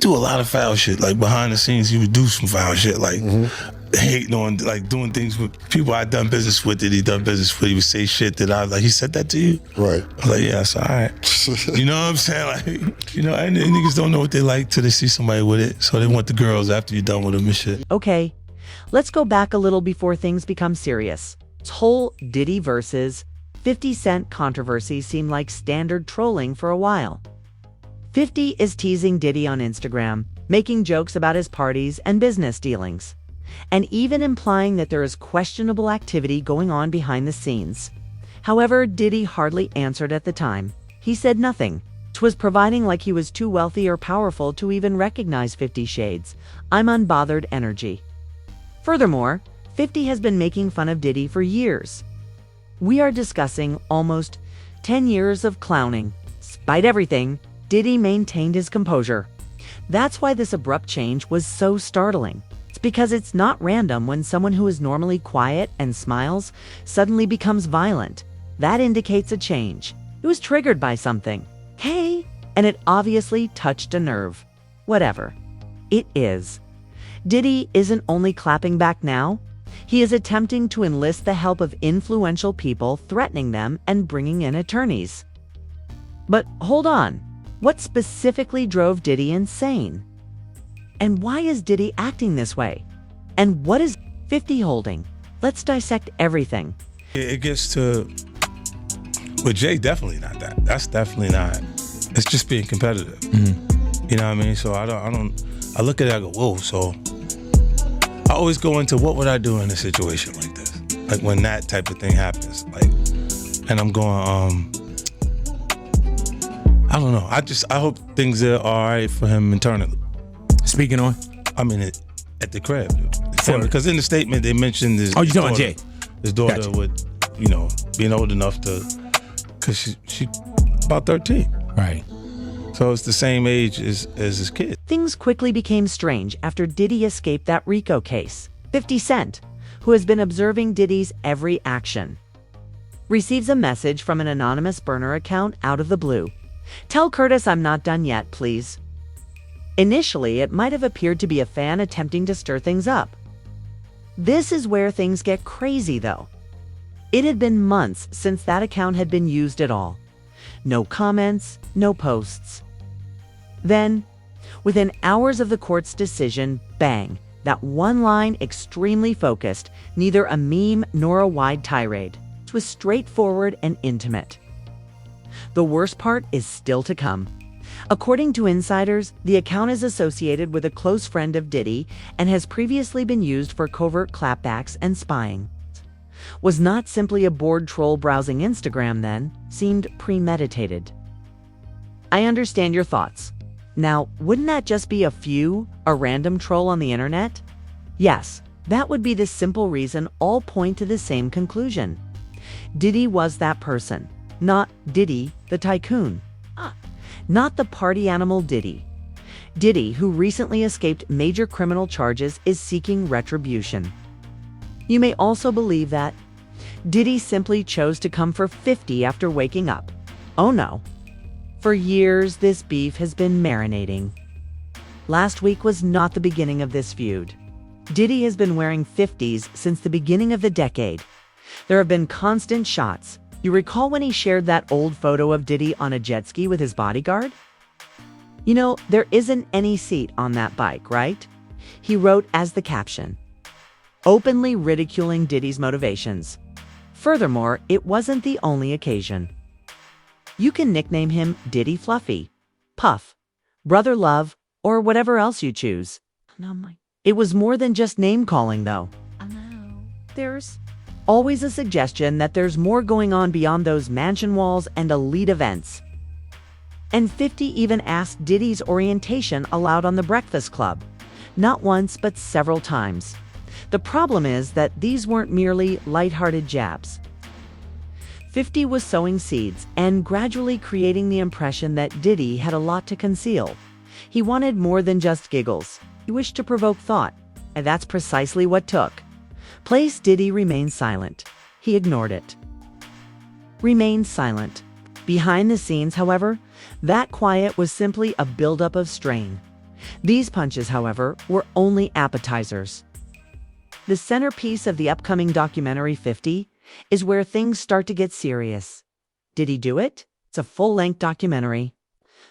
do a lot of foul shit. Like behind the scenes, he would do some foul shit, like hating on, like doing things with people I done business with that he done business with. He would say shit that I was like, he said that to you? Right. I was like, yeah, it's all right. You know what I'm saying? Like, you know, and niggas don't know what they like till they see somebody with it. So they want the girls after you're done with them and shit. Okay, let's go back a little before things become serious. This whole Diddy versus 50 Cent controversy seemed like standard trolling for a while. 50 is teasing Diddy on Instagram, making jokes about his parties and business dealings, and even implying that there is questionable activity going on behind the scenes. However, Diddy hardly answered at the time. He said nothing. Twas providing like he was too wealthy or powerful to even recognize 50 Shades. I'm unbothered energy. Furthermore, 50 has been making fun of Diddy for years. We are discussing almost 10 years of clowning. Despite everything, Diddy maintained his composure. That's why this abrupt change was so startling. It's because it's not random when someone who is normally quiet and smiles suddenly becomes violent. That indicates a change. It was triggered by something. Hey, and it obviously touched a nerve. Whatever. It is. Diddy isn't only clapping back now. He is attempting to enlist the help of influential people, threatening them and bringing in attorneys. But hold on. What specifically drove Diddy insane? And why is Diddy acting this way? And what is 50 holding? Let's dissect everything. It gets to, with Jay, definitely not that. That's definitely not. It's just being competitive. You know what I mean? So I look at it, I go, whoa. So I always go into what would I do in a situation like this? Like when that type of thing happens. Like, and I'm going, I don't know. I hope things are all right for him internally. Speaking on? I mean, at the crib. Because in the statement they mentioned his, you talking about Jay? His daughter Gotcha. with, you know, being old enough to, because she about 13. Right. So it's the same age as his kid. Things quickly became strange after Diddy escaped that RICO case. 50 Cent, who has been observing Diddy's every action, receives a message from an anonymous burner account out of the blue. Tell Curtis I'm not done yet, please. Initially, it might have appeared to be a fan attempting to stir things up. This is where things get crazy, though. It had been months since that account had been used at all. No comments, no posts. Then, within hours of the court's decision, bang, that one line extremely focused, neither a meme nor a wide tirade. It was straightforward and intimate. The worst part is still to come. According to insiders, the account is associated with a close friend of Diddy and has previously been used for covert clapbacks and spying. Was not simply a bored troll browsing Instagram then, seemed premeditated. I understand your thoughts. Now, wouldn't that just be a random troll on the internet? Yes, that would be the simple reason all point to the same conclusion. Diddy was that person, not Diddy the tycoon. Not the party animal Diddy. Diddy, who recently escaped major criminal charges, is seeking retribution. You may also believe that Diddy simply chose to come for 50 after waking up. Oh no. For years, this beef has been marinating. Last week was not the beginning of this feud. Diddy has been wearing 50s since the beginning of the decade. There have been constant shots. You recall when he shared that old photo of Diddy on a jet ski with his bodyguard? You know, there isn't any seat on that bike, right? He wrote as the caption, openly ridiculing Diddy's motivations. Furthermore, it wasn't the only occasion. You can nickname him Diddy Fluffy, Puff, Brother Love, or whatever else you choose. It was more than just name-calling, though. There's always a suggestion that there's more going on beyond those mansion walls and elite events. And 50 even asked Diddy's orientation aloud on The Breakfast Club. Not once, but several times. The problem is that these weren't merely lighthearted jabs. 50 was sowing seeds and gradually creating the impression that Diddy had a lot to conceal. He wanted more than just giggles. He wished to provoke thought, and that's precisely what took place. Diddy remained silent. He ignored it. Remained silent. Behind the scenes, however, that quiet was simply a buildup of strain. These punches, however, were only appetizers. The centerpiece of the upcoming documentary 50 is where things start to get serious. Did he do it? It's a full-length documentary.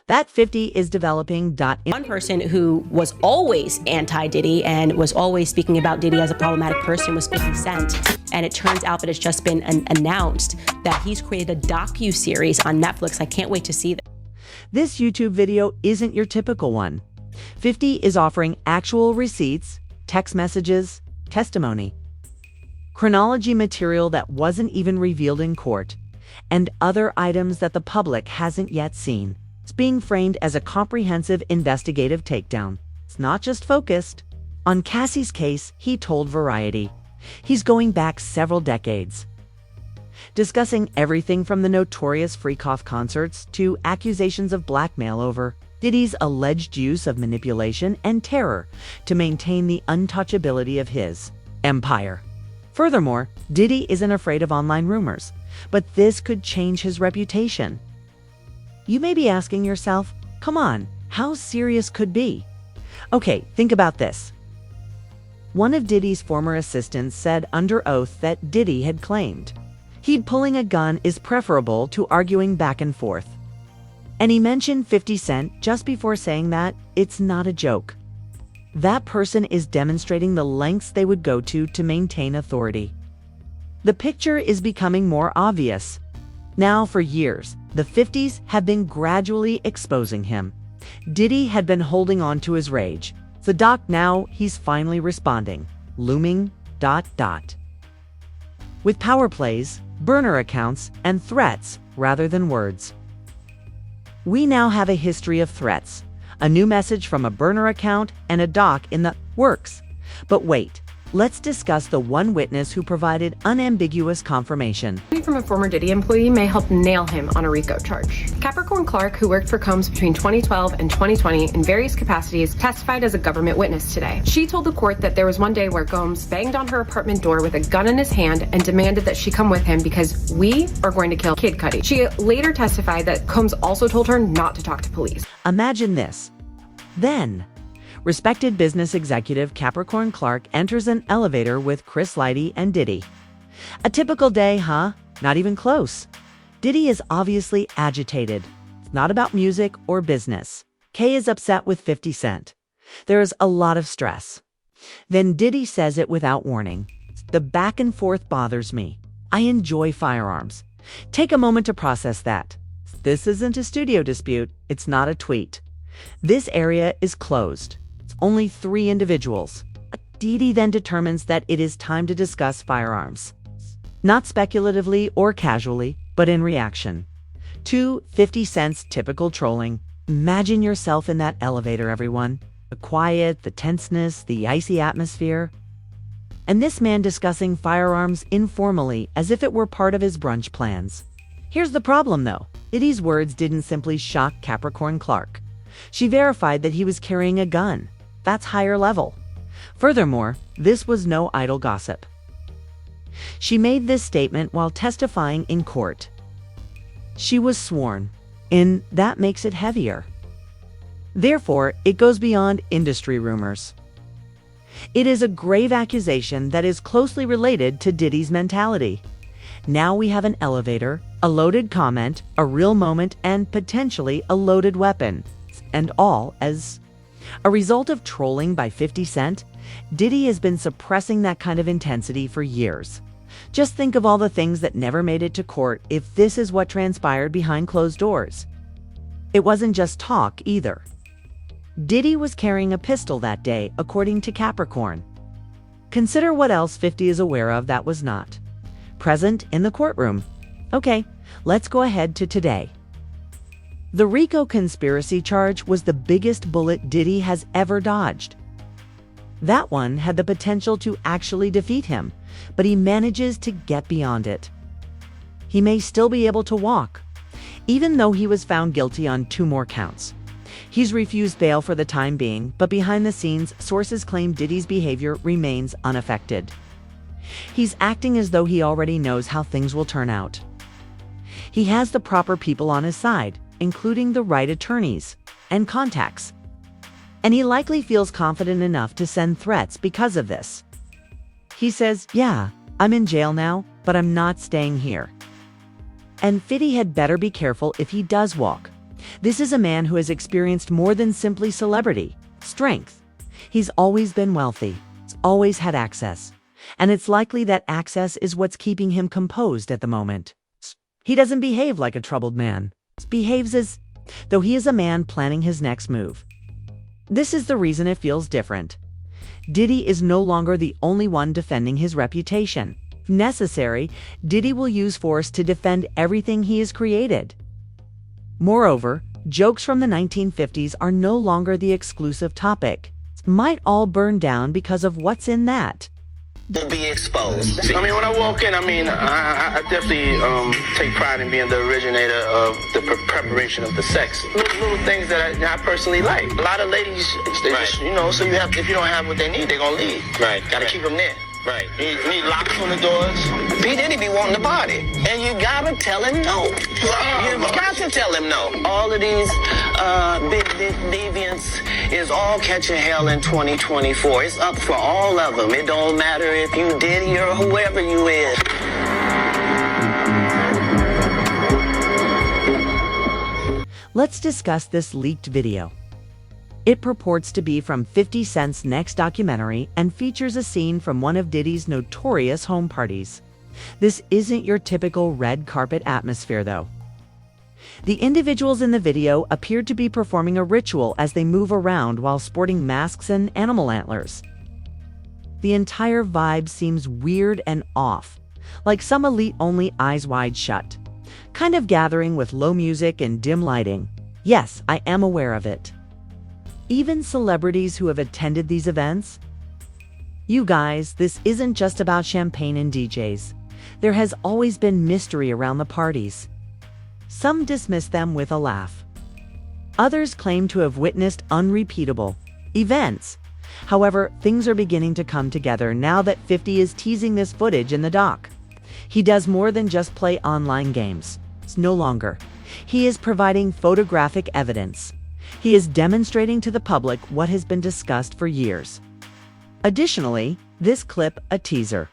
That 50 is developing. One person who was always anti-Diddy and was always speaking about Diddy as a problematic person was 50 Cent. And it turns out that it's just been announced that he's created a docu-series on Netflix. I can't wait to see that. This YouTube video isn't your typical one. 50 is offering actual receipts, text messages, testimony, chronology material that wasn't even revealed in court, and other items that the public hasn't yet seen. It's being framed as a comprehensive investigative takedown. It's not just focused on Cassie's case, he told Variety. He's going back several decades, discussing everything from the notorious Freakoff concerts to accusations of blackmail over Diddy's alleged use of manipulation and terror to maintain the untouchability of his empire. Furthermore, Diddy isn't afraid of online rumors, but this could change his reputation. You may be asking yourself, come on, how serious could be? Okay, think about this. One of Diddy's former assistants said under oath that Diddy had claimed he'd pulling a gun is preferable to arguing back and forth. And he mentioned 50 Cent just before saying that it's not a joke. That person is demonstrating the lengths they would go to maintain authority. The picture is becoming more obvious. Now, for years, the 50s have been gradually exposing him. Diddy had been holding on to his rage. The doc now, he's finally responding. Looming. With power plays, burner accounts, and threats rather than words. We now have a history of threats, a new message from a burner account, and a doc in the works. But wait, let's discuss the one witness who provided unambiguous confirmation. From a former Diddy employee may help nail him on a RICO charge. Capricorn Clark, who worked for Combs between 2012 and 2020 in various capacities, testified as a government witness today. She told the court that there was one day where Combs banged on her apartment door with a gun in his hand and demanded that she come with him because we are going to kill Kid Cudi. She later testified that Combs also told her not to talk to police. Imagine this. Then, respected business executive Capricorn Clark enters an elevator with Chris Lighty and Diddy. A typical day, huh? Not even close. Diddy is obviously agitated. It's not about music or business. Kay is upset with 50 Cent. There is a lot of stress. Then Diddy says it without warning. The back and forth bothers me. I enjoy firearms. Take a moment to process that. This isn't a studio dispute. It's not a tweet. This area is closed. It's only 3 individuals. Diddy then determines that it is time to discuss firearms. Not speculatively or casually, but in reaction to 50 Cent's typical trolling. Imagine yourself in that elevator, everyone. The quiet, the tenseness, the icy atmosphere. And this man discussing firearms informally as if it were part of his brunch plans. Here's the problem, though. Diddy's words didn't simply shock Capricorn Clark. She verified that he was carrying a gun. That's higher level. Furthermore, this was no idle gossip. She made this statement while testifying in court. She was sworn, and that makes it heavier. Therefore, it goes beyond industry rumors. It is a grave accusation that is closely related to Diddy's mentality. Now we have an elevator, a loaded comment, a real moment, and potentially a loaded weapon. And all as a result of trolling by 50 Cent. Diddy has been suppressing that kind of intensity for years. Just think of all the things that never made it to court if this is what transpired behind closed doors. It wasn't just talk either. Diddy was carrying a pistol that day, according to Capricorn. Consider what else 50 is aware of that was not present in the courtroom. Okay, let's go ahead to today. The RICO conspiracy charge was the biggest bullet Diddy has ever dodged. That one had the potential to actually defeat him, but he manages to get beyond it. He may still be able to walk, even though he was found guilty on 2 more counts. He's refused bail for the time being, but behind the scenes, sources claim Diddy's behavior remains unaffected. He's acting as though he already knows how things will turn out. He has the proper people on his side, including the right attorneys and contacts. and he likely feels confident enough to send threats because of this. He says, "Yeah, I'm in jail now, but I'm not staying here." And 50 had better be careful if he does walk. This is a man who has experienced more than simply celebrity, strength. He's always been wealthy, he's always had access, and it's likely that access is what's keeping him composed at the moment. He doesn't behave like a troubled man. He behaves as though he is a man planning his next move. This is the reason it feels different. Diddy is no longer the only one defending his reputation. If necessary, Diddy will use force to defend everything he has created. Moreover, jokes from the 1950s are no longer the exclusive topic. It might all burn down because of what's in that. To be exposed. I mean, when I walk in, I definitely take pride in being the originator of the preparation of the sex. Little things that I personally like. A lot of ladies, they just, so you have, if you don't have what they need, they're gonna leave. Right. Gotta keep them there. Right. You need locks on the doors. P. Diddy be wanting the body. And you gotta tell him no. You got to tell him no. All of these big deviants is all catching hell in 2024. It's up for all of them. It don't matter if you Diddy or whoever you is. Let's discuss this leaked video. It purports to be from 50 Cent's next documentary and features a scene from one of Diddy's notorious home parties. This isn't your typical red carpet atmosphere, though. The individuals in the video appeared to be performing a ritual as they move around while sporting masks and animal antlers. The entire vibe seems weird and off, like some elite-only eyes wide shut kind of gathering with low music and dim lighting. Yes, I am aware of it. Even celebrities who have attended these events? You guys, this isn't just about champagne and DJs. There has always been mystery around the parties. Some dismiss them with a laugh. Others claim to have witnessed unrepeatable events. However, things are beginning to come together now that 50 is teasing this footage in the doc. He does more than just play online games. It's no longer. He is providing photographic evidence. He is demonstrating to the public what has been discussed for years. Additionally, this clip, a teaser.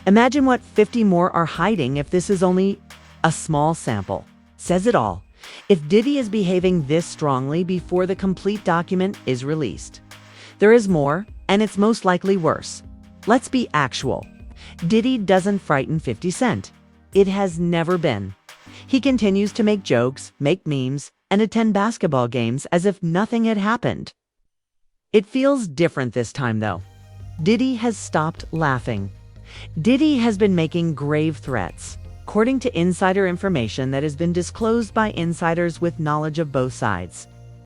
Imagine what 50 more are hiding if this is only a small sample. Says it all. If Diddy is behaving this strongly before the complete document is released, there is more, and it's most likely worse. Let's be actual. Diddy doesn't frighten 50 Cent. It has never been. He continues to make jokes, make memes, and attend basketball games as if nothing had happened. It feels different this time, though. Diddy has stopped laughing. Diddy has been making grave threats, according to insider information that has been disclosed by insiders with knowledge of both sides.